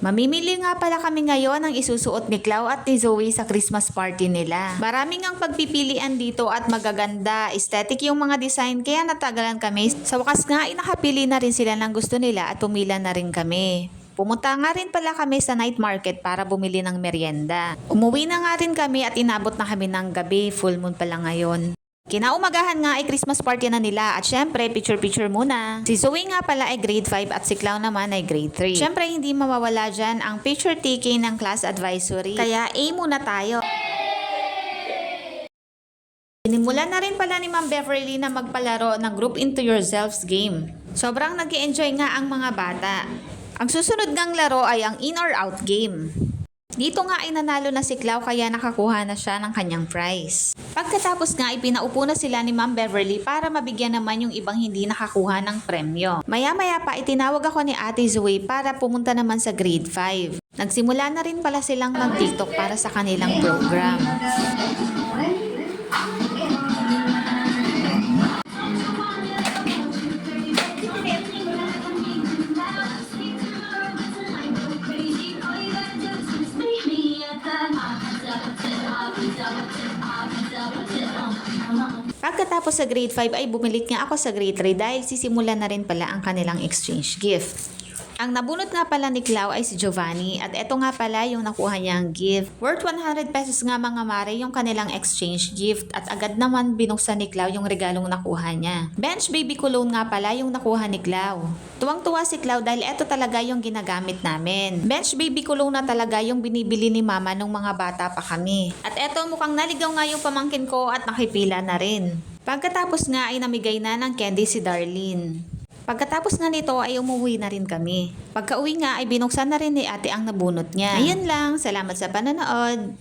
Mamimili nga pala kami ngayon ng isusuot ni Clau at ni Zoe sa Christmas party nila. Maraming ang pagpipilian dito at magaganda, aesthetic yung mga design kaya natagalan kami. Sa wakas nga ay nakapili na rin sila ng gusto nila at pumila na rin kami. Pumunta nga rin pala kami sa night market para bumili ng merienda. Umuwi na nga rin kami at inabot na kami ng gabi, full moon pala ngayon. Kinaumagahan nga ay Christmas party na nila at syempre picture-picture muna. Si Zoe nga pala ay grade 5 at si Clau naman ay grade 3. Syempre hindi mawawala dyan ang picture taking ng class advisory. Kaya A muna tayo. Sinimulan na rin pala ni Ma'am Beverly na magpalaro ng Group Into Yourselves game. Sobrang nag-i-enjoy nga ang mga bata. Ang susunod ngang laro ay ang in or out game. Dito nga ay nanalo na si Clau kaya nakakuha na siya ng kanyang prize. Pagkatapos nga ay pinaupo na sila ni Ma'am Beverly para mabigyan naman yung ibang hindi nakakuha ng premyo. Maya-maya pa itinawag ako ni Ate Zoe para pumunta naman sa grade 5. Nagsimula na rin pala silang mag-TikTok para sa kanilang program. Pagkatapos sa grade 5 ay bumalik nga ako sa grade 3 dahil sisimulan na rin pala ang kanilang exchange gift. Ang nabunot nga pala ni Clau ay si Giovanni at eto nga pala yung nakuha niyang gift. Worth 100 pesos nga mga mare yung kanilang exchange gift at agad naman binuksan ni Clau yung regalong nakuha niya. Bench baby cologne nga pala yung nakuha ni Clau. Tuwang-tuwa si Clau dahil eto talaga yung ginagamit namin. Bench baby cologne na talaga yung binibili ni mama nung mga bata pa kami. At eto mukhang naligaw nga yung pamangkin ko at nakipila na rin. Pagkatapos nga ay namigay na ng candy si Darlene. Pagkatapos nga nito ay umuwi na rin kami. Pagka-uwi nga ay binuksan na rin ni ate ang nabunot niya. Ayun lang, salamat sa panonood.